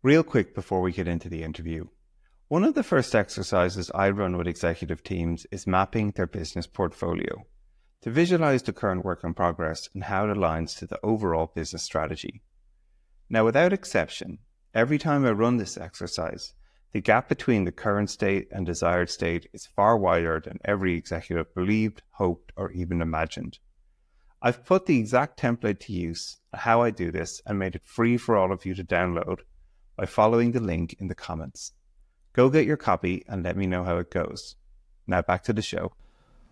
Real quick before we get into the interview. One of the first exercises I run with executive teams is mapping their business portfolio to visualize the current work in progress and how it aligns to the overall business strategy. Now, without exception, every time I run this exercise, the gap between the current state and desired state is far wider than every executive believed, hoped, or even imagined. I've put the exact template to use, how I do this, and made it free for all of you to download by following the link in the comments. Go get your copy and let me know how it goes. Now back to the show.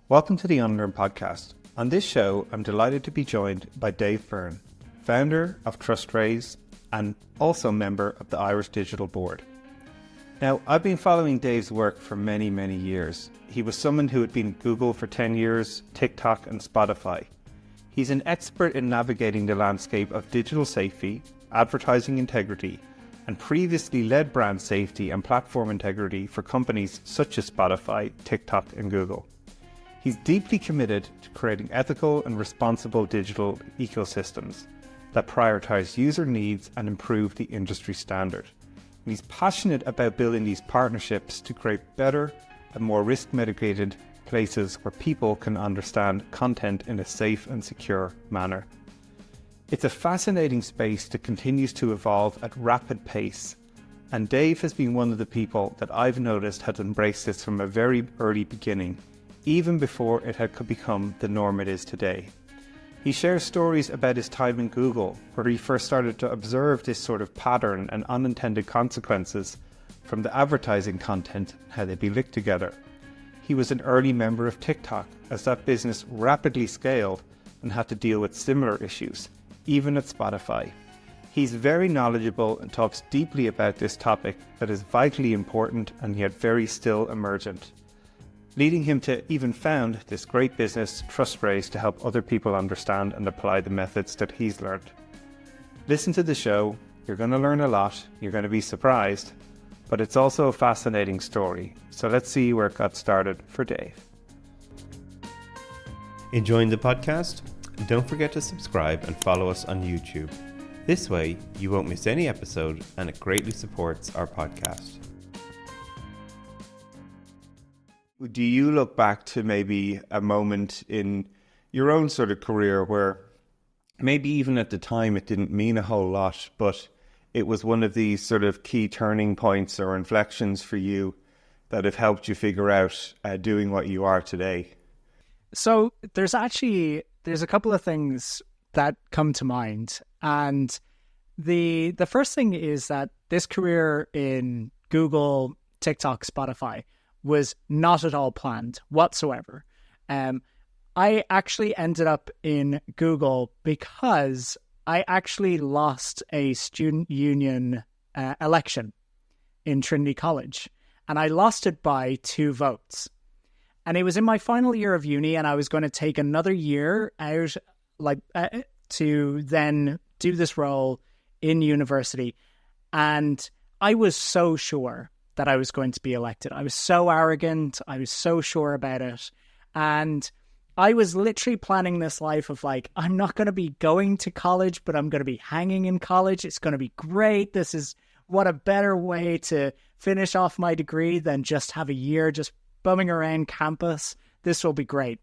Welcome to the Unlearn podcast. On this show, I'm delighted to be joined by Dave Byrne, founder of TrustRaise and also member of the Irish Digital Board. Now, I've been following Dave's work for many, many years. He was someone who had been at Google for 10 years, TikTok and Spotify. He's an expert in navigating the landscape of digital safety, advertising integrity, and previously led brand safety and platform integrity for companies such as Spotify, TikTok, and Google. He's deeply committed to creating ethical and responsible digital ecosystems that prioritize user needs and improve the industry standard. And he's passionate about building these partnerships to create better and more risk-mitigated places where people can understand content in a safe and secure manner. It's a fascinating space that continues to evolve at rapid pace, and Dave has been one of the people that I've noticed has embraced this from a very early beginning, even before it had become the norm it is today. He shares stories about his time in Google, where he first started to observe this sort of pattern and unintended consequences from the advertising content and how they'd be linked together. He was an early member of TikTok as that business rapidly scaled and had to deal with similar issues, even at Spotify. He's very knowledgeable and talks deeply about this topic that is vitally important and yet very still emergent, leading him to even found this great business, TrustRaise, to help other people understand and apply the methods that he's learned. Listen to the show, you're going to learn a lot, you're going to be surprised, but it's also a fascinating story. So let's see where it got started for Dave. Enjoying the podcast? Don't forget to subscribe and follow us on YouTube. This way, you won't miss any episode and it greatly supports our podcast. Do you look back to maybe a moment in your own sort of career where maybe even at the time it didn't mean a whole lot, but it was one of these sort of key turning points or inflections for you that have helped you figure out doing what you are today? So there's a couple of things that come to mind. And the first thing is that this career in Google, TikTok, Spotify was not at all planned whatsoever. I actually ended up in Google because I actually lost a student union election in Trinity College. And I lost it by 2 votes. And it was in my final year of uni, and I was going to take another year out, to then do this role in university. And I was so sure that I was going to be elected. I was so arrogant. I was so sure about it. And I was literally planning this life of I'm not going to be going to college, but I'm going to be hanging in college. It's going to be great. What a better way to finish off my degree than just have a year just bumming around campus. This will be great.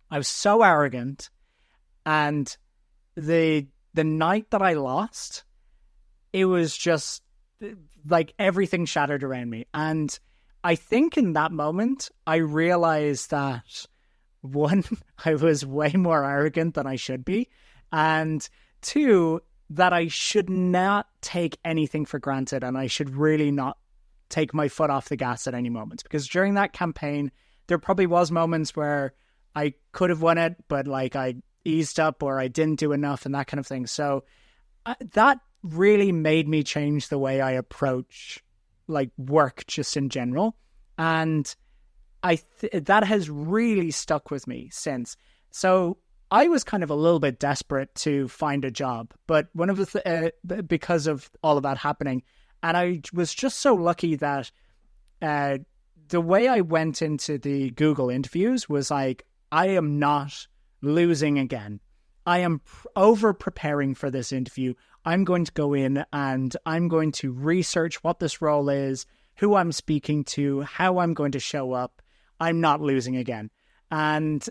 I was so arrogant, and the night that I lost, it was just everything shattered around me. And I think in that moment, I realized that 1, I was way more arrogant than I should be, and 2, that I should not take anything for granted, and I should really not take my foot off the gas at any moment. Because during that campaign, there probably was moments where I could have won it, but I eased up or I didn't do enough and that kind of thing. So that really made me change the way I approach work just in general. And that has really stuck with me since. So I was kind of a little bit desperate to find a job, but one of because of all of that happening, and I was just so lucky that the way I went into the Google interviews was I am not losing again. I am over preparing for this interview. I'm going to go in and I'm going to research what this role is, who I'm speaking to, how I'm going to show up. I'm not losing again. And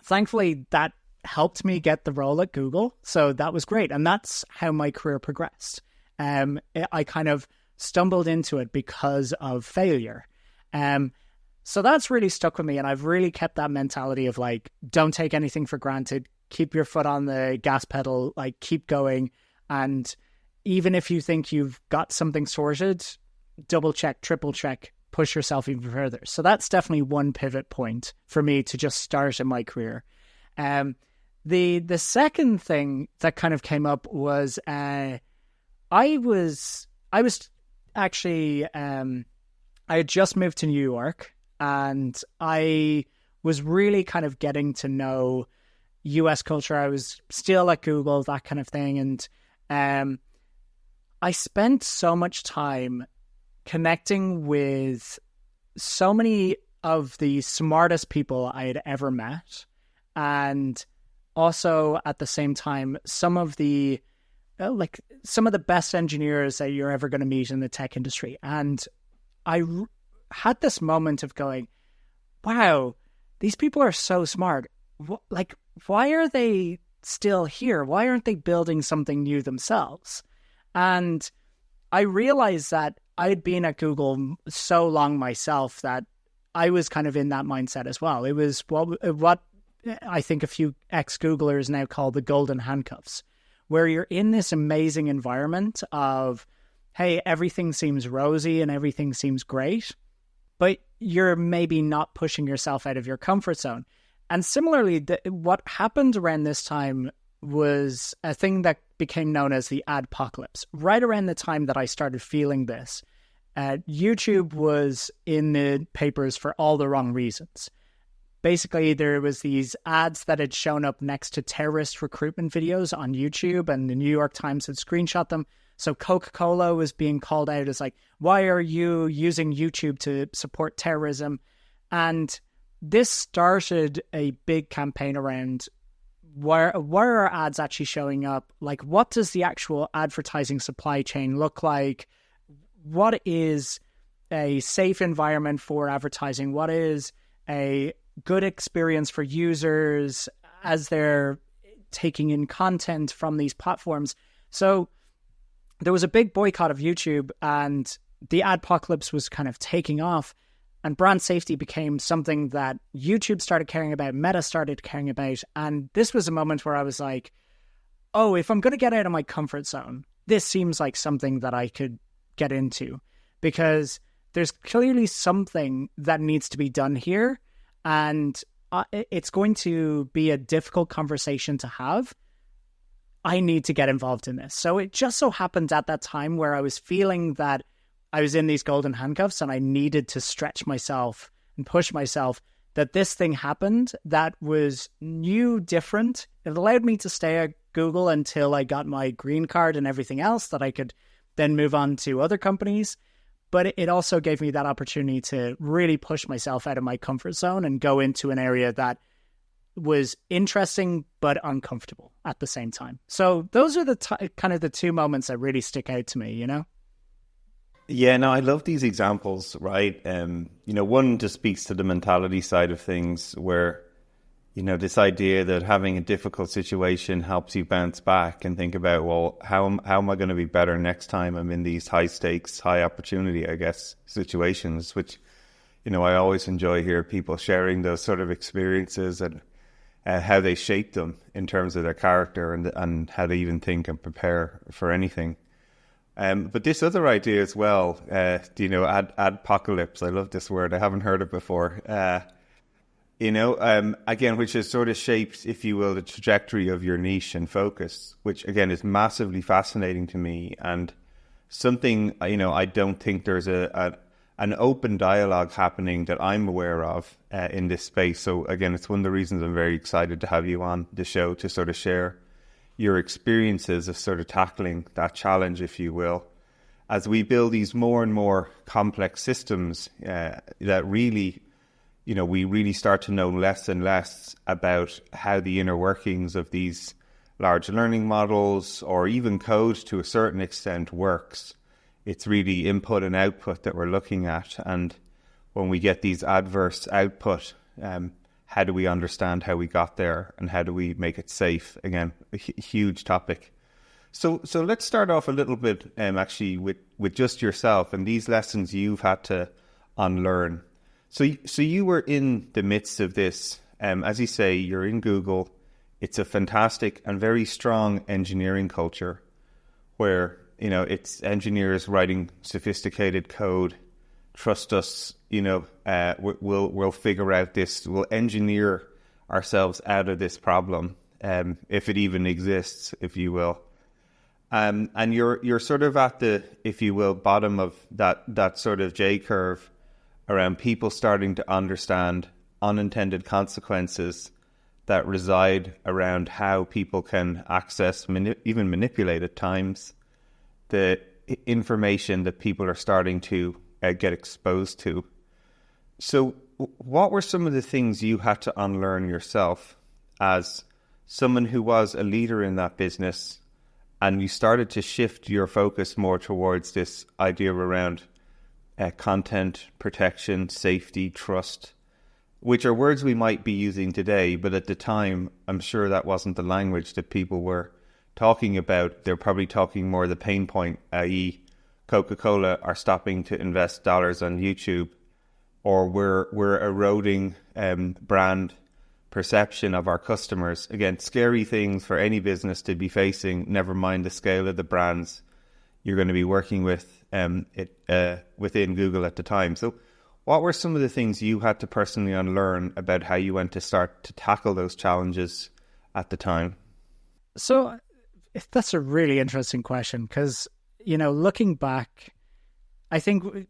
thankfully, that helped me get the role at Google. So that was great. And that's how my career progressed. I kind of stumbled into it because of failure. So that's really stuck with me. And I've really kept that mentality of like, don't take anything for granted. Keep your foot on the gas pedal, like keep going. And even if you think you've got something sorted, double check, triple check, push yourself even further. So that's definitely one pivot point for me to just start in my career. The second thing that kind of came up was I was actually I had just moved to New York, and I was really kind of getting to know US culture. I was still at Google, that kind of thing, and I spent so much time connecting with so many of the smartest people I had ever met, and also at the same time some of the best engineers that you're ever going to meet in the tech industry. And I had this moment of going, wow, these people are so smart. Why are they still here? Why aren't they building something new themselves? And I realized that I had been at Google so long myself that I was kind of in that mindset as well. It was what I think a few ex-Googlers now call the golden handcuffs, where you're in this amazing environment of, hey, everything seems rosy and everything seems great, but you're maybe not pushing yourself out of your comfort zone. And similarly, what happened around this time was a thing that became known as the adpocalypse. Right around the time that I started feeling this, YouTube was in the papers for all the wrong reasons. Basically, there was these ads that had shown up next to terrorist recruitment videos on YouTube, and the New York Times had screenshot them. So Coca-Cola was being called out as like, why are you using YouTube to support terrorism? And this started a big campaign around where are ads actually showing up? Like, what does the actual advertising supply chain look like? What is a safe environment for advertising? What is a good experience for users as they're taking in content from these platforms? So there was a big boycott of YouTube, and the adpocalypse was kind of taking off, and brand safety became something that YouTube started caring about, Meta started caring about. And this was a moment where I was like, oh, if I'm going to get out of my comfort zone, this seems like something that I could get into, because there's clearly something that needs to be done here. And it's going to be a difficult conversation to have. I need to get involved in this. So it just so happened at that time where I was feeling that I was in these golden handcuffs and I needed to stretch myself and push myself, that this thing happened that was new, different. It allowed me to stay at Google until I got my green card and everything else, that I could then move on to other companies. But it also gave me that opportunity to really push myself out of my comfort zone and go into an area that was interesting but uncomfortable at the same time. So those are the kind of the two moments that really stick out to me, you know? Yeah, no, I love these examples, right? One just speaks to the mentality side of things, where, this idea that having a difficult situation helps you bounce back and think about, well, how am I going to be better next time I'm in these high stakes, high opportunity, I guess, situations, which, I always enjoy hear people sharing those sort of experiences and how they shape them in terms of their character and how they even think and prepare for anything. But this other idea as well, adpocalypse, I love this word, I haven't heard it before, again, which has sort of shaped, if you will, the trajectory of your niche and focus, which again is massively fascinating to me, and something, I don't think there's an open dialogue happening that I'm aware of in this space. So again, it's one of the reasons I'm very excited to have you on the show to sort of share your experiences of sort of tackling that challenge, if you will, as we build these more and more complex systems that really, we really start to know less and less about how the inner workings of these large learning models or even code to a certain extent works. It's really input and output that we're looking at. And when we get these adverse output, how do we understand how we got there and how do we make it safe? Again, a huge topic. So let's start off a little bit actually with just yourself and these lessons you've had to unlearn. So you were in the midst of this. As you say, you're in Google. It's a fantastic and very strong engineering culture where, you know, it's engineers writing sophisticated code. Trust us, you know, we'll figure out this. We'll engineer ourselves out of this problem, if it even exists, if you will. And you're sort of at the, if you will, bottom of that sort of J curve around people starting to understand unintended consequences that reside around how people can access, even manipulate at times, the information that people are starting to get exposed to. So what were some of the things you had to unlearn yourself as someone who was a leader in that business, and you started to shift your focus more towards this idea around content protection, safety, trust, which are words we might be using today, but at the time, I'm sure that wasn't the language that people were talking about. They're probably talking more the pain point, i.e. Coca-Cola are stopping to invest dollars on YouTube, or we're eroding brand perception of our customers. Again, scary things for any business to be facing, never mind the scale of the brands you're going to be working with within Google at the time. So what were some of the things you had to personally unlearn about how you went to start to tackle those challenges at the time? So that's a really interesting question because, you know, looking back, I think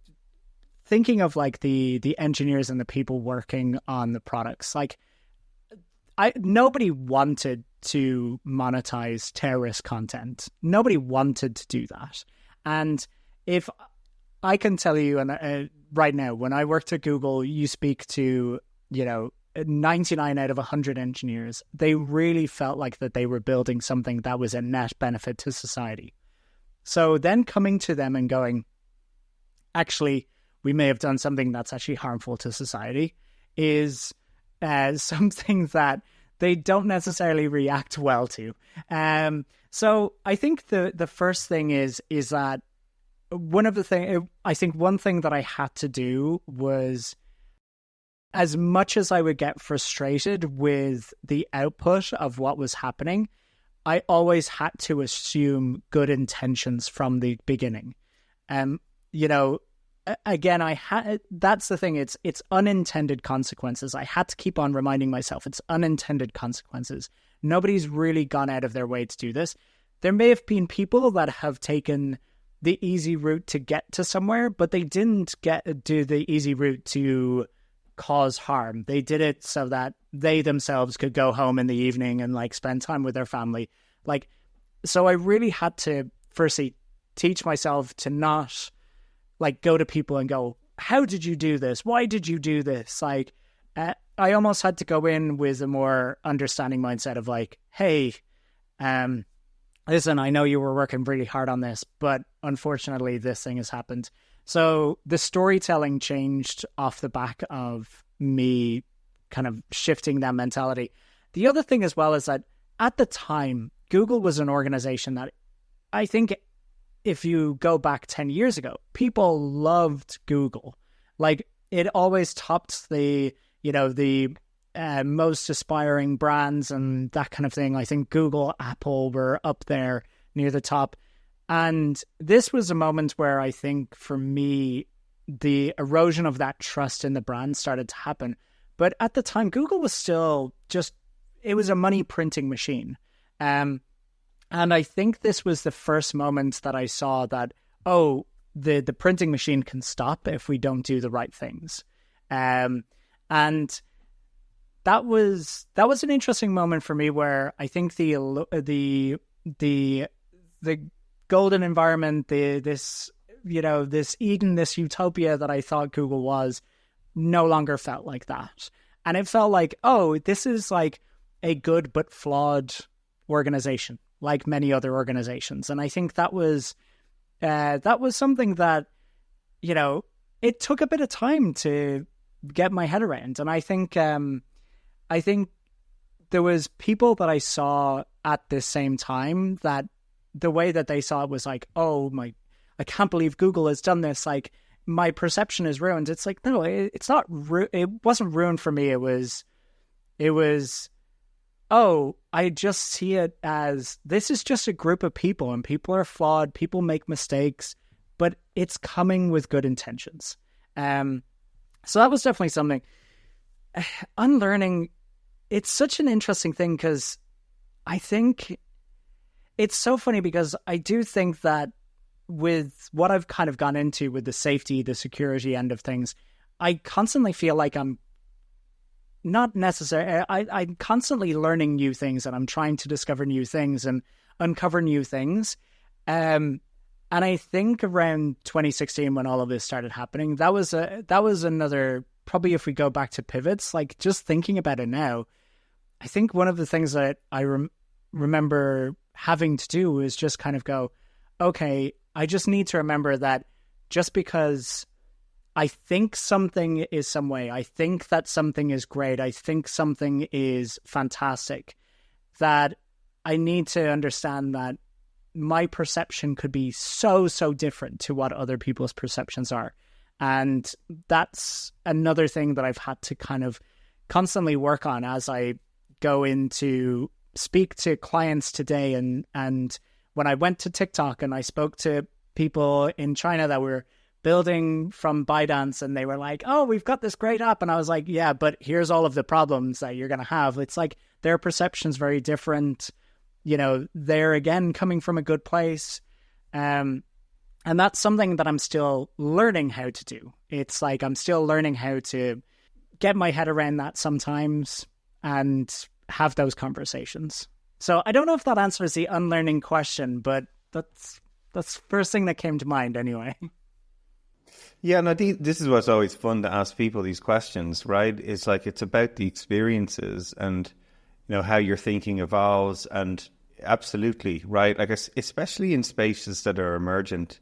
thinking of like the engineers and the people working on the products, like nobody wanted to monetize terrorist content. Nobody wanted to do that. And if I can tell you, and right now, when I worked at Google, you speak to, you know, 99 out of 100 engineers, they really felt like that they were building something that was a net benefit to society. So then coming to them and going, actually, we may have done something that's actually harmful to society is something that they don't necessarily react well to. So I think the first thing is that one thing that I had to do was, as much as I would get frustrated with the output of what was happening, I always had to assume good intentions from the beginning. You know, again, that's the thing. It's unintended consequences. I had to keep on reminding myself it's unintended consequences. Nobody's really gone out of their way to do this. There may have been people that have taken the easy route to get to somewhere, but they didn't do the easy route to cause harm. They did it so that they themselves could go home in the evening and like spend time with their family. Like, so I really had to firstly teach myself to not like go to people and go, how did you do this? Why did you do this? Like, I almost had to go in with a more understanding mindset of like, hey, listen, I know you were working really hard on this, but unfortunately this thing has happened. So the storytelling changed off the back of me kind of shifting that mentality. The other thing as well is that at the time, Google was an organization that I think if you go back 10 years ago, people loved Google. Like it always topped the, you know, the most aspiring brands and that kind of thing. I think Google, Apple were up there near the top. And this was a moment where I think for me, the erosion of that trust in the brand started to happen. But at the time, Google was still just, it was a money printing machine. And I think this was the first moment that I saw that, oh, the printing machine can stop if we don't do the right things. And that was an interesting moment for me where I think the golden environment, this Eden, this utopia that I thought Google was, no longer felt like that. And it felt like, oh, this is like a good but flawed organization, like many other organizations. And I think that was something that, you know, it took a bit of time to get my head around. And I think there was people that I saw at the same time that the way that they saw it was like, oh my, I can't believe Google has done this. Like, my perception is ruined. It's like, no, it's not. It wasn't ruined for me. It was, oh, I just see it as this is just a group of people, and people are flawed. People make mistakes, but it's coming with good intentions. So that was definitely something. Unlearning, it's such an interesting thing, because I think it's so funny, because I do think that with what I've kind of gone into with the safety, the security end of things, I constantly feel like I'm not necessarily, I'm constantly learning new things, and I'm trying to discover new things and uncover new things. And I think around 2016, when all of this started happening, that was another, probably if we go back to pivots, like just thinking about it now, I think one of the things that I remember having to do is just kind of go, okay, I just need to remember that just because I think something is some way, I think that something is great, I think something is fantastic, that I need to understand that my perception could be so different to what other people's perceptions are. And that's another thing that I've had to kind of constantly work on as I go into speak to clients today. And when I went to TikTok and I spoke to people in China that were building from ByteDance, and they were like, oh, we've got this great app. And I was like, yeah, but here's all of the problems that you're going to have. It's like their perception's very different. You know, they're again coming from a good place. And that's something that I'm still learning how to do. It's like I'm still learning how to get my head around that sometimes and have those conversations. So I don't know if that answers the unlearning question, but that's the first thing that came to mind anyway. Yeah, no, this is what's always fun to ask people these questions, right? It's like it's about the experiences and, you know, how your thinking evolves. And absolutely, right? Like, especially in spaces that are emergent,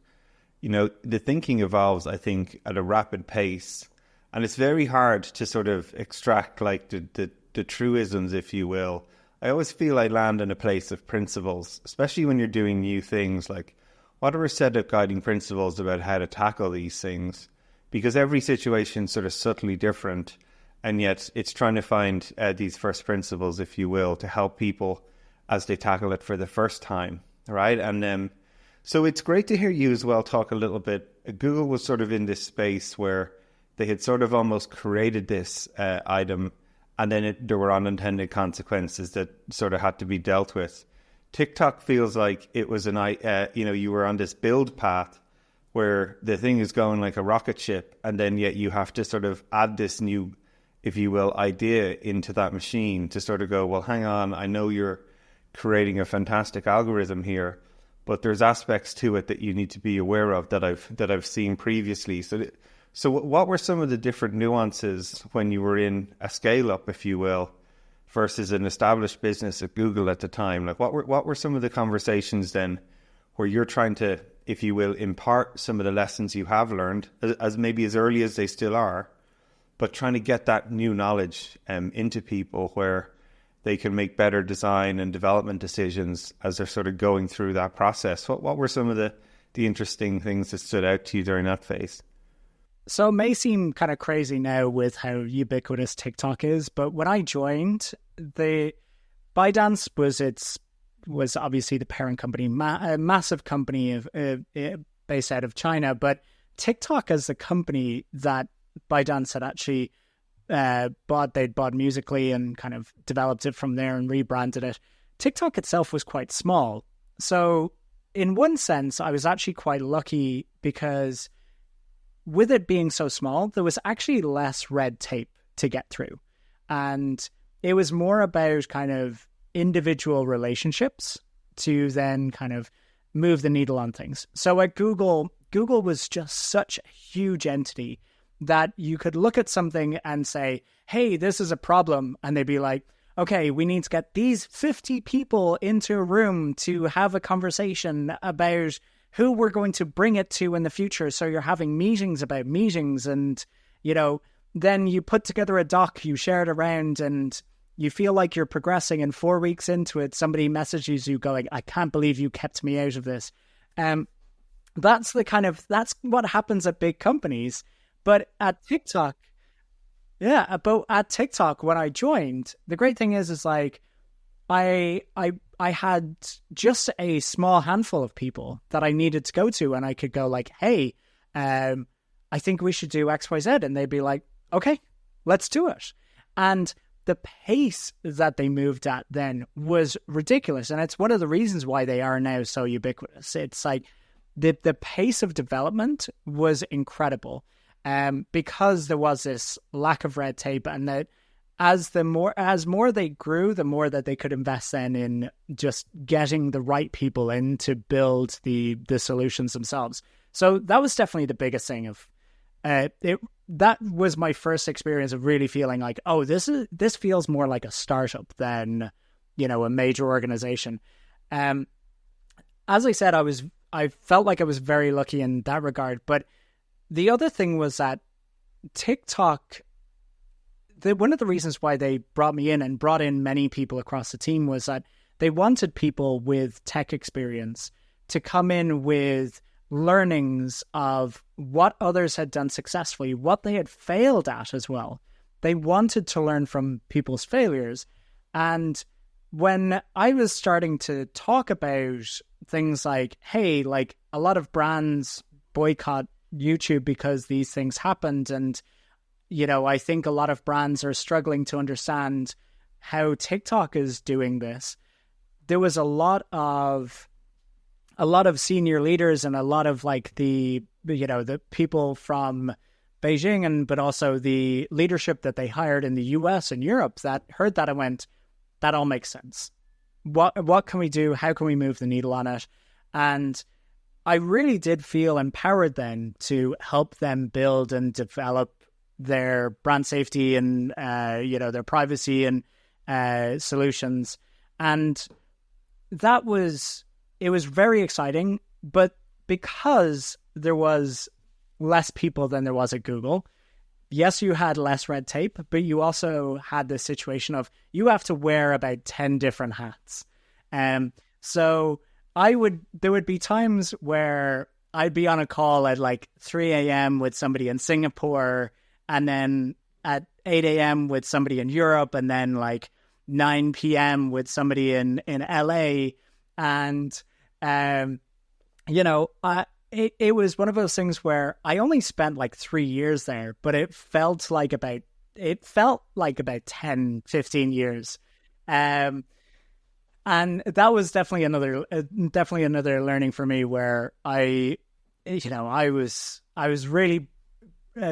you know, the thinking evolves, I think, at a rapid pace. And it's very hard to sort of extract like the truisms, if you will. I always feel I land in a place of principles, especially when you're doing new things. Like, what are a set of guiding principles about how to tackle these things? Because every situation is sort of subtly different, and yet it's trying to find these first principles, if you will, to help people as they tackle it for the first time, right? And so it's great to hear you as well talk a little bit. Google was sort of in this space where they had sort of almost created this item, and then there were unintended consequences that sort of had to be dealt with. TikTok feels like it was you were on this build path where the thing is going like a rocket ship, and then yet you have to sort of add this new, if you will, idea into that machine to sort of go, well, hang on, I know you're creating a fantastic algorithm here, but there's aspects to it that you need to be aware of that I've seen previously. So what were some of the different nuances when you were in a scale up, if you will, versus an established business at Google at the time? Like, what were some of the conversations then where you're trying to, if you will, impart some of the lessons you have learned, as maybe as early as they still are, but trying to get that new knowledge into people where they can make better design and development decisions as they're sort of going through that process? What were some of the interesting things that stood out to you during that phase? So it may seem kind of crazy now with how ubiquitous TikTok is, but when I joined, the ByteDance was obviously the parent company, a massive company based out of China, but TikTok as the company that ByteDance had actually bought, they'd bought Musical.ly and kind of developed it from there and rebranded it. TikTok itself was quite small. So in one sense, I was actually quite lucky because with it being so small, there was actually less red tape to get through. And it was more about kind of individual relationships to then kind of move the needle on things. So at Google was just such a huge entity that you could look at something and say, hey, this is a problem. And they'd be like, okay, we need to get these 50 people into a room to have a conversation about who we're going to bring it to in the future. So you're having meetings about meetings, and, you know, then you put together a doc, you share it around, and you feel like you're progressing, and 4 weeks into it, somebody messages you going, I can't believe you kept me out of this. That's what happens at big companies. But at TikTok, when I joined, the great thing is like, I had just a small handful of people that I needed to go to, and I could go like, hey, I think we should do X, Y, Z. And they'd be like, okay, let's do it. And the pace that they moved at then was ridiculous. And it's one of the reasons why they are now so ubiquitous. It's like the pace of development was incredible, because there was this lack of red tape, and that as more they grew, the more that they could invest then in just getting the right people in to build the solutions themselves. So that was definitely the biggest thing of that was my first experience of really feeling like, oh, this feels more like a startup than, you know, a major organization. As I said, I felt like I was very lucky in that regard. But the other thing was that TikTok, one of the reasons why they brought me in and brought in many people across the team was that they wanted people with tech experience to come in with learnings of what others had done successfully, what they had failed at as well. They wanted to learn from people's failures. And when I was starting to talk about things like, hey, like a lot of brands boycott YouTube because these things happened, and, you know, I think a lot of brands are struggling to understand how TikTok is doing this. There was a lot of senior leaders and a lot of like the people from Beijing, but also the leadership that they hired in the US and Europe that heard that and went, that all makes sense. What can we do? How can we move the needle on it? And I really did feel empowered then to help them build and develop their brand safety and their privacy and solutions. And it was very exciting, but because there was less people than there was at Google, yes, you had less red tape, but you also had the situation of you have to wear about 10 different hats. So there would be times where I'd be on a call at like 3 a.m. with somebody in Singapore, and then at 8 a.m. with somebody in Europe, and then like 9 p.m. with somebody in LA. And, it was one of those things where I only spent like 3 years there, but it felt like about 10, 15 years. And that was definitely another learning for me, where I was really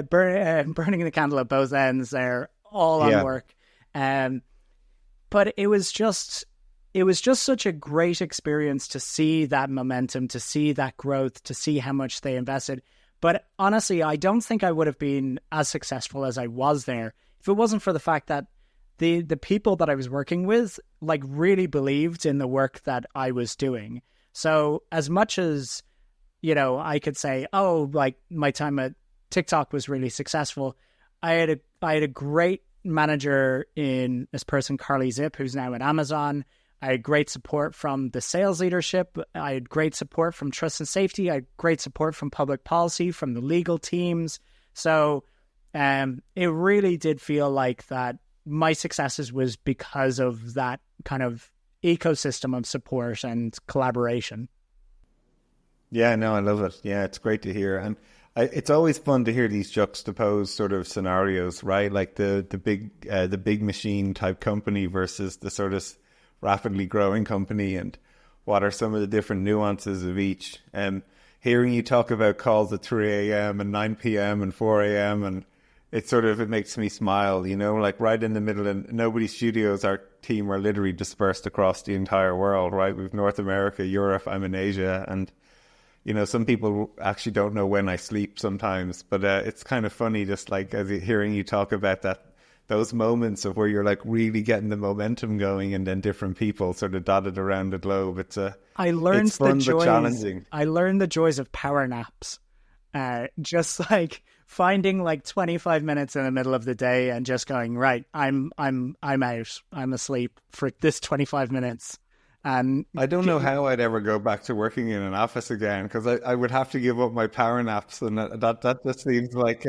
burning the candle at both ends there, all on work. But it was just such a great experience to see that momentum, to see that growth, to see how much they invested. But honestly, I don't think I would have been as successful as I was there if it wasn't for the fact that the people that I was working with like really believed in the work that I was doing. So as much as, I could say, oh, like my time at TikTok was really successful, I had a great manager in this person, Carly Zip, who's now at Amazon. I had great support from the sales leadership. I had great support from trust and safety. I had great support from public policy, from the legal teams. So it really did feel like that my successes was because of that kind of ecosystem of support and collaboration. Yeah, no, I love it. Yeah, it's great to hear. And it's always fun to hear these juxtaposed sort of scenarios, right? Like the big machine type company versus the sort of rapidly growing company, and what are some of the different nuances of each. Hearing you talk about calls at 3 a.m. and 9 p.m. and 4 a.m. and it makes me smile, like right in the middle of nobody's studios. Our team are literally dispersed across the entire world, right? We've North America, Europe, I'm in Asia, and some people actually don't know when I sleep sometimes, but it's kind of funny just like hearing you talk about those moments of where you're like really getting the momentum going, and then different people sort of dotted around the globe. It's fun but challenging. I learned the joys of power naps. Just like finding like 25 minutes in the middle of the day and just going, right, I'm out. I'm asleep for this 25 minutes. And I don't know how I'd ever go back to working in an office again, because I would have to give up my power naps, and that just seems like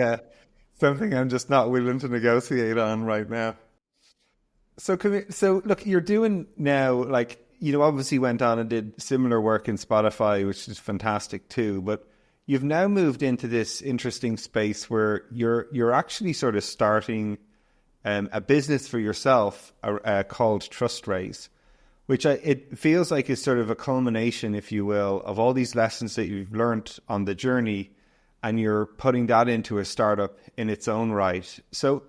something I'm just not willing to negotiate on right now. So look, you're doing now, like, obviously went on and did similar work in Spotify, which is fantastic too, but you've now moved into this interesting space where you're actually sort of starting a business for yourself called TrustRaise, which it feels like is sort of a culmination, if you will, of all these lessons that you've learned on the journey, and you're putting that into a startup in its own right. So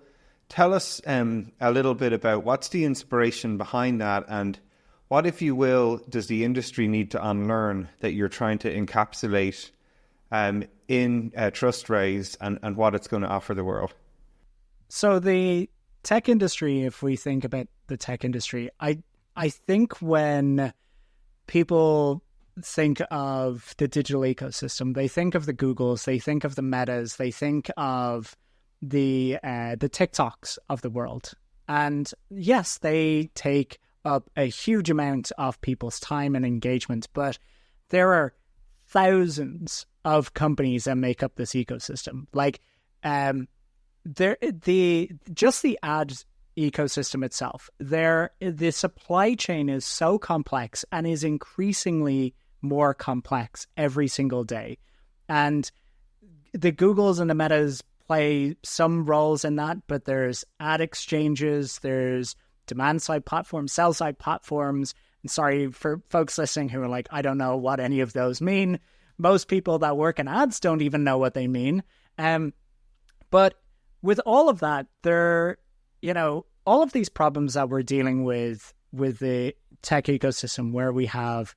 tell us a little bit about what's the inspiration behind that, and what, if you will, does the industry need to unlearn that you're trying to encapsulate in TrustRaise, and what it's going to offer the world? So the tech industry, if we think about the tech industry, I think when people think of the digital ecosystem, they think of the Googles, they think of the Metas, they think of the TikToks of the world. And yes, they take up a huge amount of people's time and engagement, but there are thousands of companies that make up this ecosystem. Like just the ads ecosystem itself, the supply chain is so complex and is increasingly more complex every single day. And the Googles and the Metas play some roles in that, but there's ad exchanges, there's demand side platforms, sell side platforms. And sorry for folks listening who are like, I don't know what any of those mean. Most people that work in ads don't even know what they mean. But with all of that, all of these problems that we're dealing with the tech ecosystem, where we have,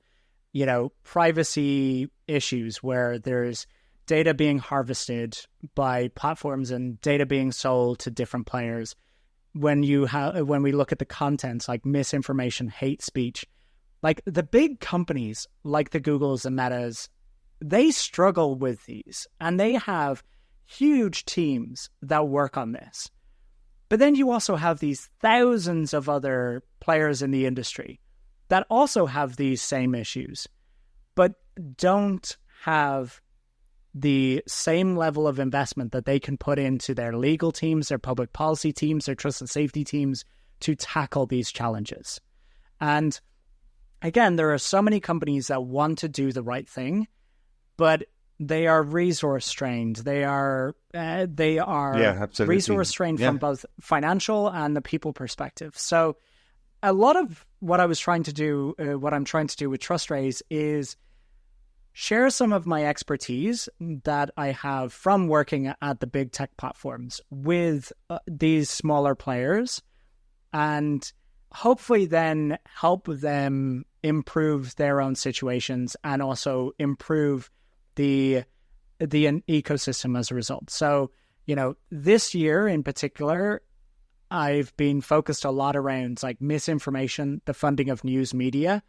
privacy issues, where there's data being harvested by platforms and data being sold to different players. When we look at the contents like misinformation, hate speech, like the big companies like the Googles and Metas, they struggle with these, and they have huge teams that work on this. But then you also have these thousands of other players in the industry that also have these same issues, but don't have the same level of investment that they can put into their legal teams, their public policy teams, their trust and safety teams to tackle these challenges. And again, there are so many companies that want to do the right thing, but they are resource strained. They are resource strained from both financial and the people perspective. So a lot of what I'm trying to do with TrustRaise is share some of my expertise that I have from working at the big tech platforms with these smaller players, and hopefully then help them improve their own situations and also improve the ecosystem as a result. So, this year in particular, I've been focused a lot around like misinformation, the funding of news media.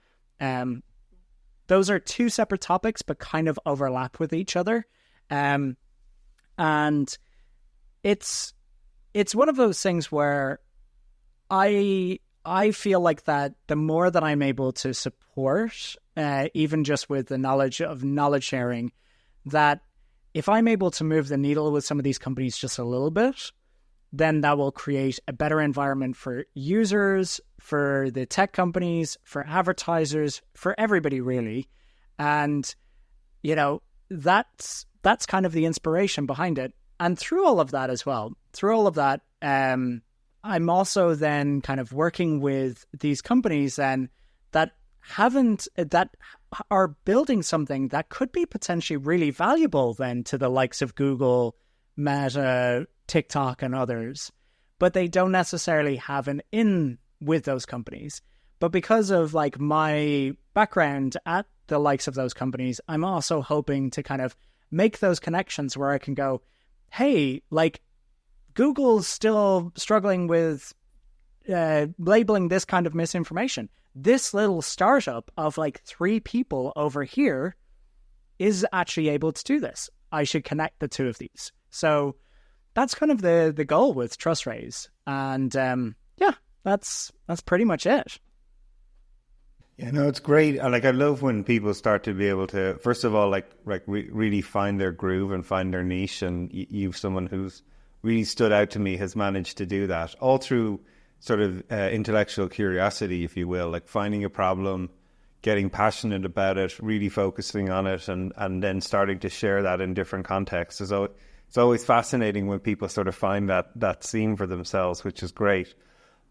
Those are two separate topics, but kind of overlap with each other. And it's one of those things where I feel like that the more that I'm able to support, even just with the knowledge sharing, that if I'm able to move the needle with some of these companies just a little bit, then that will create a better environment for users, for the tech companies, for advertisers, for everybody really. And, that's kind of the inspiration behind it. And through all of that as well, I'm also then kind of working with these companies then that are building something that could be potentially really valuable then to the likes of Google, Meta, TikTok, and others, but they don't necessarily have an in with those companies. But because of like my background at the likes of those companies, I'm also hoping to kind of make those connections where I can go, hey, like Google's still struggling with labeling this kind of misinformation. This little startup of like 3 people over here is actually able to do this. I should connect the 2 of these. So that's kind of the goal with TrustRaise. And yeah, that's pretty much it. Yeah, no, it's great. I love when people start to be able to, first of all, really find their groove and find their niche. And you've someone who's really stood out to me has managed to do that all through sort of intellectual curiosity, if you will, like finding a problem, getting passionate about it, really focusing on it, and then starting to share that in different contexts. It's always fascinating when people sort of find that seam for themselves, which is great.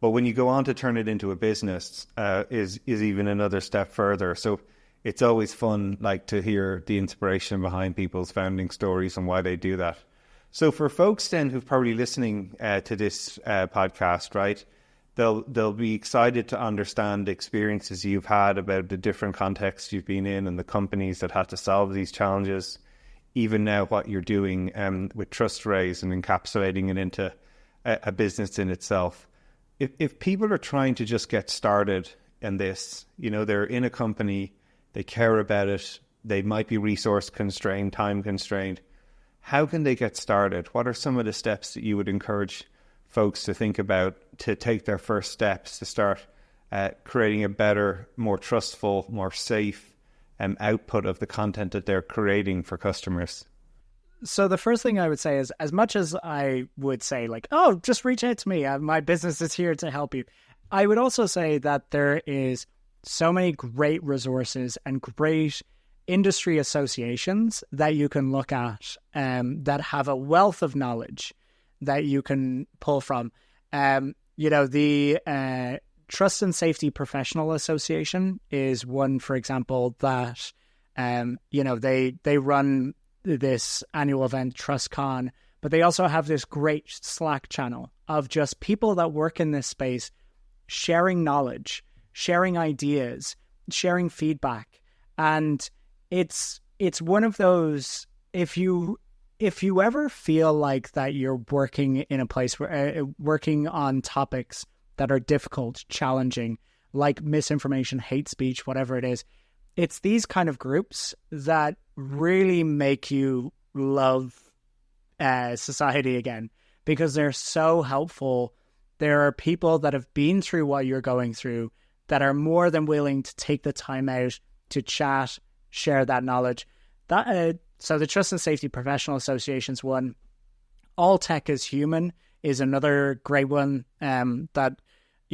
But when you go on to turn it into a business, is even another step further. So it's always fun, like, to hear the inspiration behind people's founding stories and why they do that. So for folks then who've probably listening to this podcast, right, they'll be excited to understand the experiences you've had about the different contexts you've been in and the companies that had to solve these challenges. Even now, what you're doing with TrustRaise and encapsulating it into a business in itself. If people are trying to just get started in this, they're in a company, they care about it, they might be resource constrained, time constrained. How can they get started? What are some of the steps that you would encourage folks to think about to take their first steps to start creating a better, more trustful, more safe output of the content that they're creating for customers? So the first thing I would say is, as much as I would say like, oh, just reach out to me, my business is here to help you, I would also say that there is so many great resources and great industry associations that you can look at that have a wealth of knowledge that you can pull from. The Trust and Safety Professional Association is one, for example, that they run this annual event, TrustCon, but they also have this great Slack channel of just people that work in this space sharing knowledge, sharing ideas, sharing feedback. And it's one of those, if you ever feel like that you're working in a place where working on topics that are difficult, challenging, like misinformation, hate speech, whatever it is, it's these kind of groups that really make you love society again, because they're so helpful. There are people that have been through what you're going through that are more than willing to take the time out to chat, share that knowledge. So the Trust and Safety Professional Association's one. All Tech is Human is another great one that,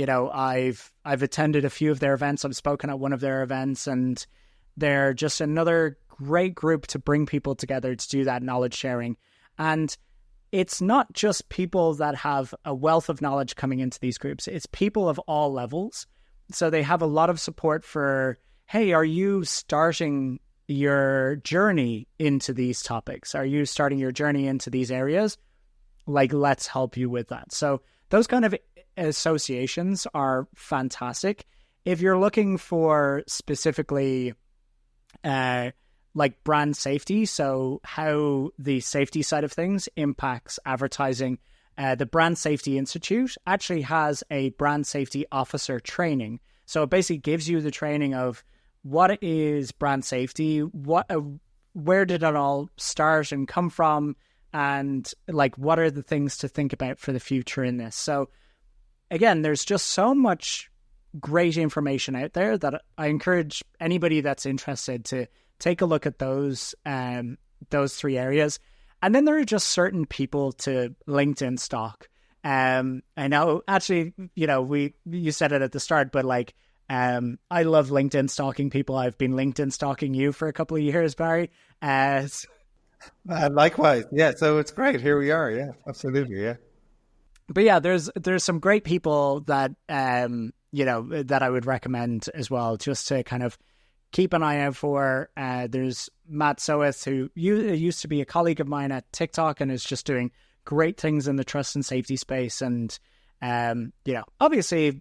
I've attended a few of their events. I've spoken at one of their events, and they're just another great group to bring people together to do that knowledge sharing. And it's not just people that have a wealth of knowledge coming into these groups. It's people of all levels. So they have a lot of support for, hey, are you starting your journey into these topics? Are you starting your journey into these areas? Like, let's help you with that. So those kind of associations are fantastic. If you're looking for specifically like brand safety, so how the safety side of things impacts advertising, the Brand Safety Institute actually has a brand safety officer training. So it basically gives you the training of what is brand safety, where did it all start and come from, and like what are the things to think about for the future in this. So again, there's just so much great information out there that I encourage anybody that's interested to take a look at those 3 areas. And then there are just certain people to LinkedIn stalk. I know, actually, you said it at the start, but like, I love LinkedIn stalking people. I've been LinkedIn stalking you for a couple of years, Barry. Likewise. Yeah. So it's great. Here we are. Yeah, absolutely. Yeah. But yeah, there's some great people that, that I would recommend as well, just to kind of keep an eye out for. There's Matt Soeth, who used to be a colleague of mine at TikTok and is just doing great things in the trust and safety space. And, obviously,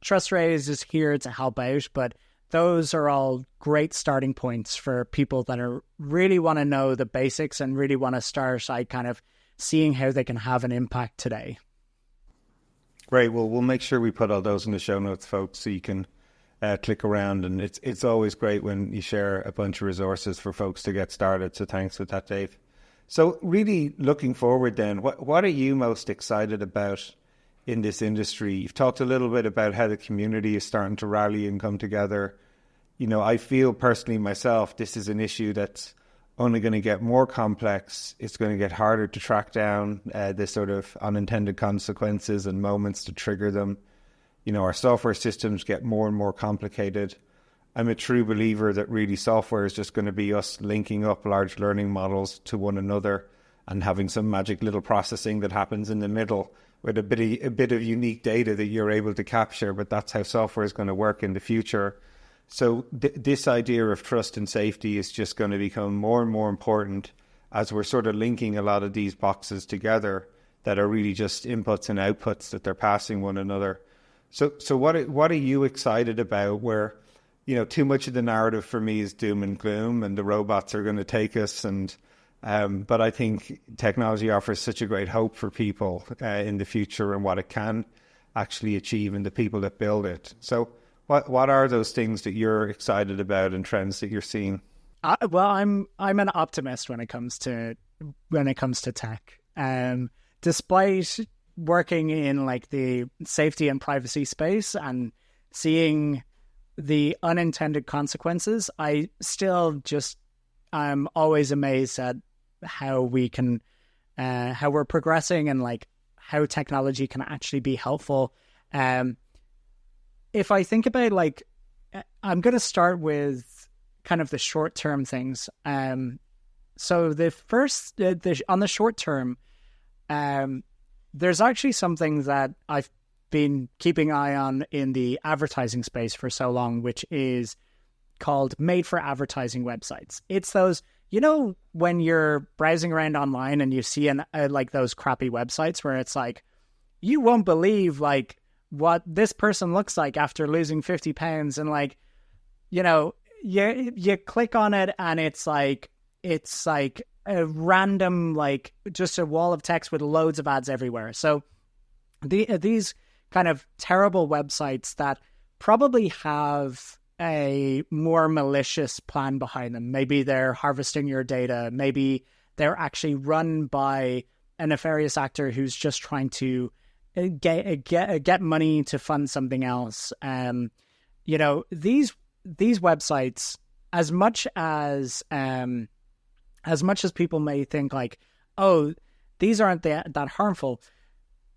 TrustRaise is here to help out, but those are all great starting points for people that really want to know the basics and really want to start kind of seeing how they can have an impact today. Great. Well, we'll make sure we put all those in the show notes, folks, so you can click around. And it's always great when you share a bunch of resources for folks to get started. So thanks for that, Dave. So really looking forward then, what are you most excited about in this industry? You've talked a little bit about how the community is starting to rally and come together. You know, I feel personally myself, this is an issue that's only going to get more complex. It's going to get harder to track down the sort of unintended consequences and moments to trigger them. You know, our software systems get more and more complicated. I'm a true believer that really software is just going to be us linking up large learning models to one another and having some magic little processing that happens in the middle with a bit of unique data that you're able to capture. But that's how software is going to work in the future. So this idea of trust and safety is just going to become more and more important as we're sort of linking a lot of these boxes together that are really just inputs and outputs that they're passing one another. So what are you excited about where, you know, too much of the narrative for me is doom and gloom and the robots are going to take us. But I think technology offers such a great hope for people in the future and what it can actually achieve and the people that build it. So what are those things that you're excited about and trends that you're seeing? Well, I'm an optimist when it comes to tech. Despite working in like the safety and privacy space and seeing the unintended consequences, I still I'm always amazed at how we can, how we're progressing and like how technology can actually be helpful. If I think about like, I'm going to start with kind of the short-term things. So the first, on the short term, there's actually something that I've been keeping an eye on in the advertising space for so long, which is called made for advertising websites. It's those, you know, when you're browsing around online and you see like those crappy websites where it's like, you won't believe like what this person looks like after losing 50 pounds. And like, you know, you click on it and it's like a random, like just a wall of text with loads of ads everywhere. So these kind of terrible websites that probably have a more malicious plan behind them. Maybe they're harvesting your data. Maybe they're actually run by a nefarious actor who's just trying to get money to fund something else. You know, these websites, as much as people may think like, oh, these aren't that harmful,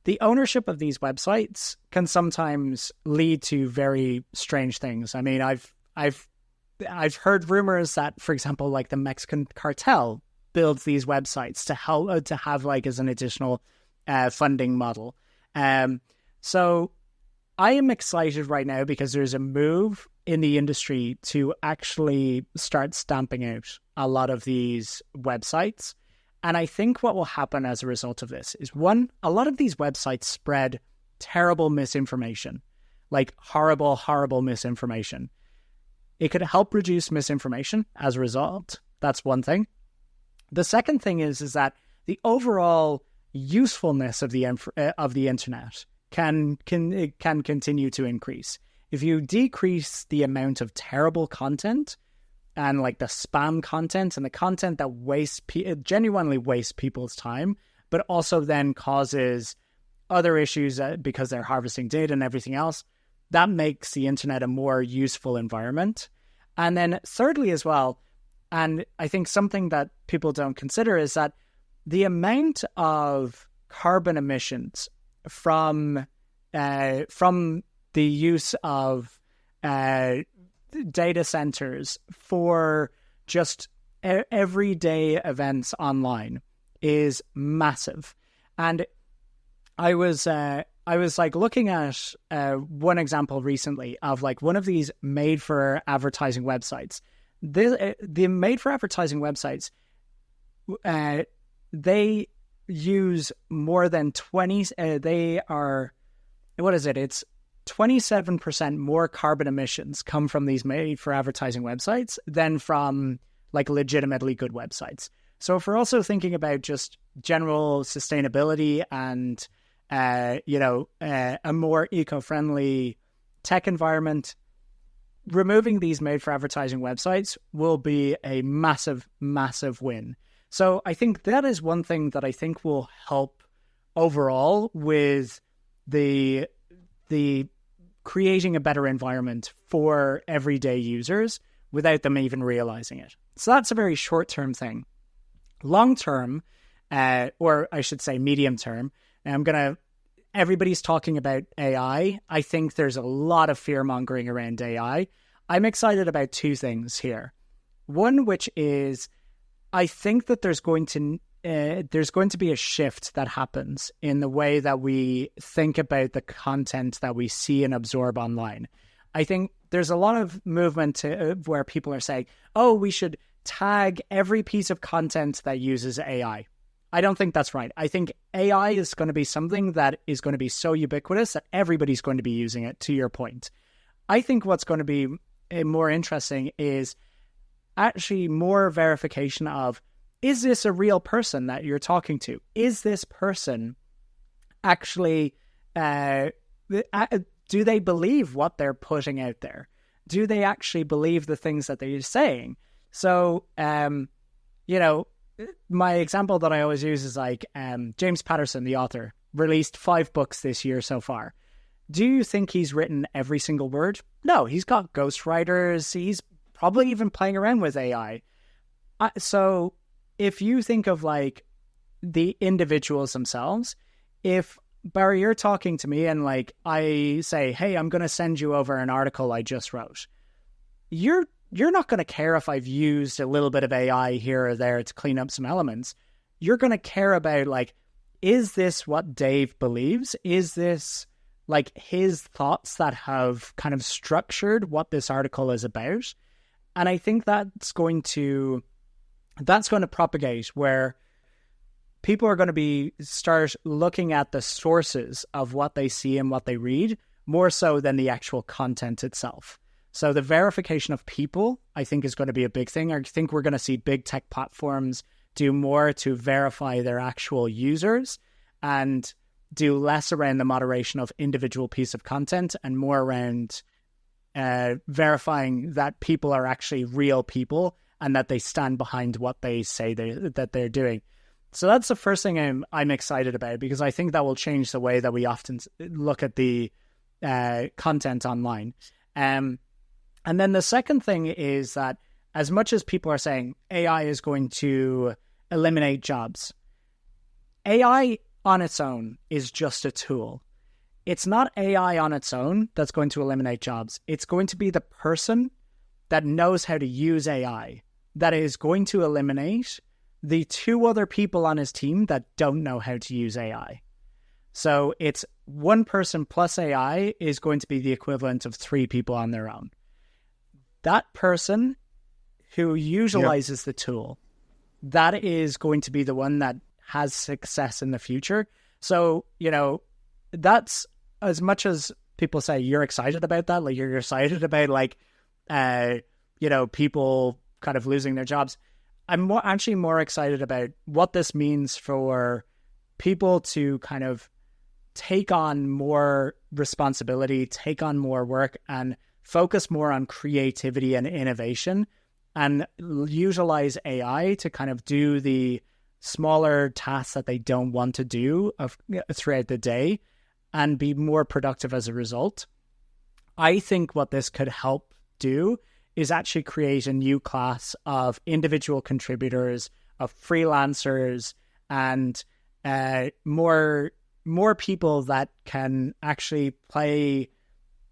the ownership of these websites can sometimes lead to very strange things. I mean, I've heard rumors that, for example, like the Mexican cartel builds these websites to have like as an additional funding model. So I am excited right now because there's a move in the industry to actually start stamping out a lot of these websites. And I think what will happen as a result of this is, one, a lot of these websites spread terrible misinformation, like horrible, horrible misinformation. It could help reduce misinformation as a result. That's one thing. The second thing is that the overall usefulness of the internet can continue to increase. If you decrease the amount of terrible content and like the spam content and the content that genuinely wastes people's time, but also then causes other issues because they're harvesting data and everything else, that makes the internet a more useful environment. And then thirdly as well, and I think something that people don't consider is that the amount of carbon emissions from the use of data centers for just everyday events online is massive. And I was like looking at one example recently of like one of these made for advertising websites. The made for advertising websites, they use more than 20, they are, what is it? It's 27% more carbon emissions come from these made for advertising websites than from like legitimately good websites. So if we're also thinking about just general sustainability and, a more eco-friendly tech environment, removing these made for advertising websites will be a massive, massive win. So I think that is one thing that I think will help overall with the creating a better environment for everyday users without them even realizing it. So that's a very short-term thing. Long-term, or I should say medium-term, everybody's talking about AI. I think there's a lot of fear-mongering around AI. I'm excited about two things here. One, which is, I think that there's going to be a shift that happens in the way that we think about the content that we see and absorb online. I think there's a lot of movement where people are saying, oh, we should tag every piece of content that uses AI. I don't think that's right. I think AI is going to be something that is going to be so ubiquitous that everybody's going to be using it, to your point. I think what's going to be more interesting is actually more verification of, is this a real person that you're talking to? Is this person actually, do they believe what they're putting out there? Do they actually believe the things that they're saying? So, my example that I always use is like James Patterson, the author, released 5 books this year so far. Do you think he's written every single word? No, he's got ghostwriters. He's probably even playing around with AI. So if you think of like the individuals themselves, if Barry, you're talking to me and like I say, hey, I'm going to send you over an article I just wrote, you're not going to care if I've used a little bit of AI here or there to clean up some elements. You're going to care about like, is this what Dave believes? Is this like his thoughts that have kind of structured what this article is about? And I think that's going to propagate where people are going to start looking at the sources of what they see and what they read more so than the actual content itself. So the verification of people, I think, is going to be a big thing. I think we're going to see big tech platforms do more to verify their actual users and do less around the moderation of individual piece of content and more around verifying that people are actually real people and that they stand behind what they say that they're doing. So that's the first thing I'm excited about, because I think that will change the way that we often look at the content online. And then the second thing is that as much as people are saying AI is going to eliminate jobs, AI on its own is just a tool. It's not AI on its own that's going to eliminate jobs. It's going to be the person that knows how to use AI that is going to eliminate the 2 other people on his team that don't know how to use AI. So it's one person plus AI is going to be the equivalent of 3 people on their own. That person who utilizes the tool, that is going to be the one that has success in the future. So, that's as much as people say you're excited about that, like you're excited about like, people kind of losing their jobs. I'm actually more excited about what this means for people to kind of take on more responsibility, take on more work, and focus more on creativity and innovation, and utilize AI to kind of do the smaller tasks that they don't want to do throughout the day and be more productive as a result. I think what this could help do is actually create a new class of individual contributors, of freelancers, and more people that can actually play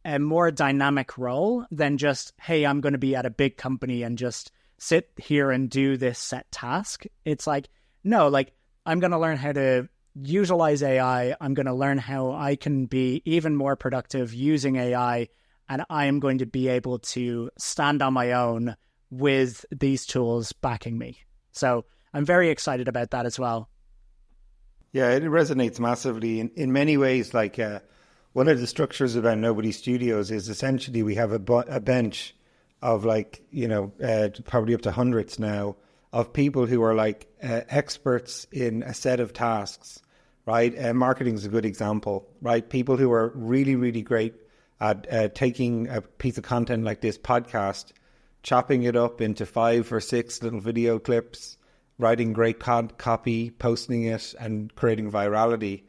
a more dynamic role than just, hey, I'm going to be at a big company and just sit here and do this set task. It's like, no, like I'm going to learn how to utilize AI. I'm going to learn how I can be even more productive using AI, and I am going to be able to stand on my own with these tools backing me. So I'm very excited about that as well. Yeah, it resonates massively in many ways. Like one of the structures about Nobody Studios is essentially we have a bench of like, probably up to hundreds now of people who are like experts in a set of tasks, right? Marketing is a good example, right? People who are really, really great at taking a piece of content like this podcast, chopping it up into 5 or 6 little video clips, writing great copy, posting it, and creating virality.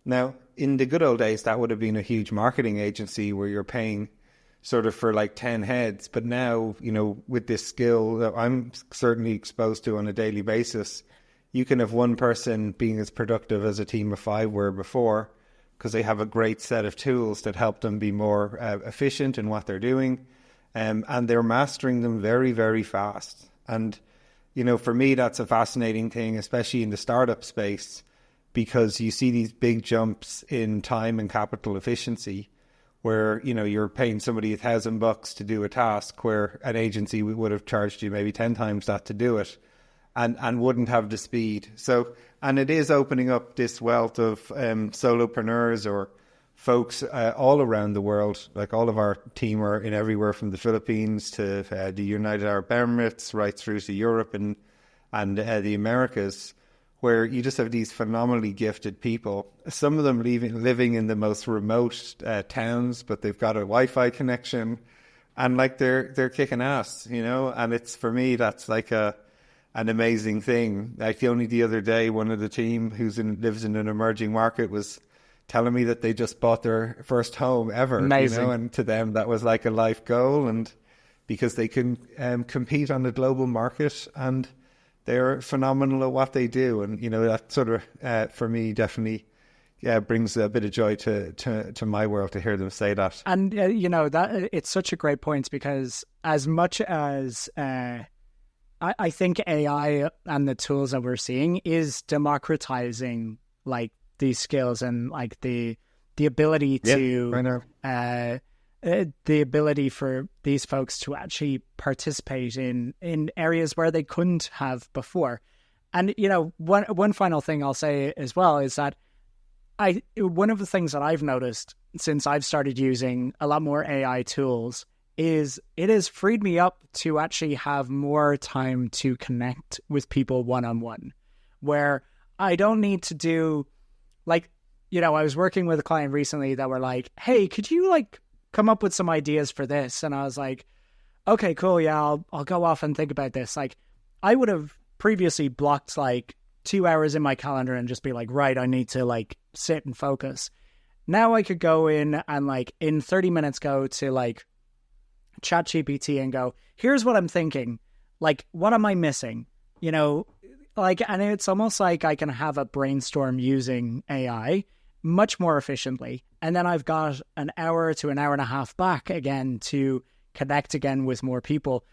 Now, in the good old days, that would have been a huge marketing agency where you're paying sort of for like 10 heads. But now, you know, with this skill that I'm certainly exposed to on a daily basis, you can have one person being as productive as a team of 5 were before, because they have a great set of tools that help them be more efficient in what they're doing. And they're mastering them very, very fast. And, you know, for me, that's a fascinating thing, especially in the startup space, because you see these big jumps in time and capital efficiency where, you know, you're paying somebody $1,000 to do a task where an agency would have charged you maybe 10 times that to do it and wouldn't have the speed. So, and it is opening up this wealth of solopreneurs or folks all around the world. Like all of our team are in everywhere from the Philippines to the United Arab Emirates, right through to Europe and the Americas, where you just have these phenomenally gifted people. Some of them living in the most remote towns, but they've got a Wi-Fi connection, and like they're kicking ass, you know. And it's, for me, that's like an amazing thing. Like only the other day, one of the team lives in an emerging market was telling me that they just bought their first home ever. Amazing. You know, and to them that was like a life goal, and because they can compete on the global market, and they're phenomenal at what they do. And, you know, that sort of, for me, definitely brings a bit of joy to my world to hear them say that. And, you know, that it's such a great point, because as much as I think AI and the tools that we're seeing is democratizing, like, these skills and, like, the ability to... the ability for these folks to actually participate in areas where they couldn't have before. And, you know, one final thing I'll say as well is that one of the things that I've noticed since I've started using a lot more AI tools is it has freed me up to actually have more time to connect with people one-on-one, where I don't need to do, like, you know, I was working with a client recently that were like, hey, could you, like, come up with some ideas for this? And I was like, okay, cool. Yeah, I'll go off and think about this. Like, I would have previously blocked like 2 hours in my calendar and just be like, right, I need to like sit and focus. Now I could go in and like in 30 minutes go to like ChatGPT and go, here's what I'm thinking. Like, what am I missing? You know, like, and it's almost like I can have a brainstorm using AI much more efficiently. And then I've got an hour to an hour and a half back again to connect again with more people.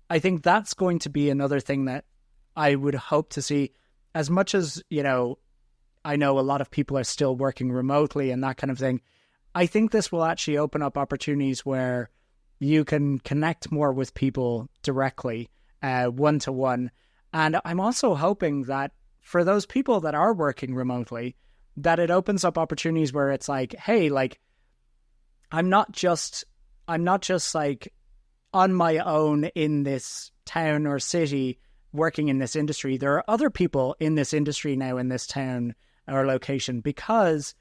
I think that's going to be another thing that I would hope to see. As much as, you know, I know a lot of people are still working remotely and that kind of thing, I think this will actually open up opportunities where you can connect more with people directly, one-to-one. And I'm also hoping that for those people that are working remotely, that it opens up opportunities where it's like, hey, like, I'm not just like on my own in this town or city working in this industry. There are other people in this industry now in this town or location, because,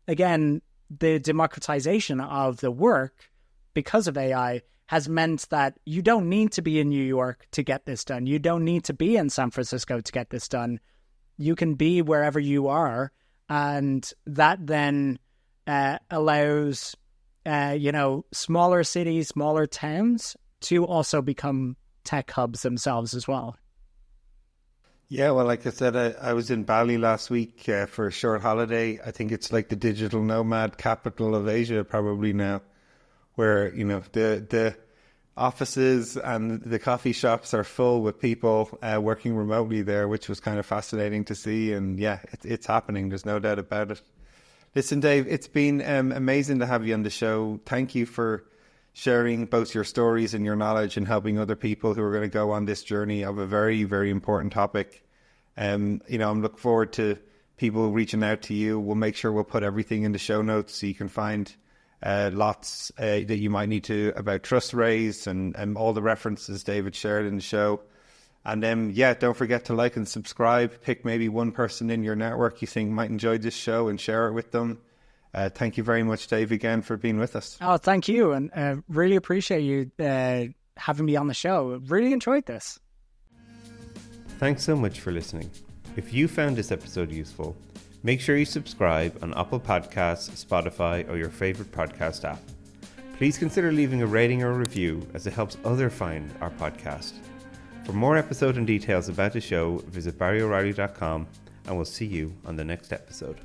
again, the democratization of the work because of AI has meant that you don't need to be in New York to get this done. You don't need to be in San Francisco to get this done. You can be wherever you are. And that then allows, you know, smaller cities, smaller towns to also become tech hubs themselves as well. Yeah, well, like I said, I was in Bali last week for a short holiday. I think it's like the digital nomad capital of Asia probably now, where, you know, the offices and the coffee shops are full with people working remotely there, which was kind of fascinating to see. And yeah, it's happening. There's no doubt about it. Listen, Dave, it's been amazing to have you on the show. Thank you for sharing both your stories and your knowledge and helping other people who are going to go on this journey of a very, very important topic. You know, I'm looking forward to people reaching out to you. We'll make sure we'll put everything in the show notes so you can find lots that you might need to about Trust Raise and all the references David shared in the show. And don't forget to like and subscribe. Pick maybe one person in your network you think might enjoy this show and share it with them. Thank you very much, Dave, again for being with us. Oh, thank you. And really appreciate you having me on the show. Really enjoyed this. Thanks so much for listening. If you found this episode useful, make sure you subscribe on Apple Podcasts, Spotify, or your favorite podcast app. Please consider leaving a rating or a review, as it helps others find our podcast. For more episodes and details about the show, visit barryoreilly.com, and we'll see you on the next episode.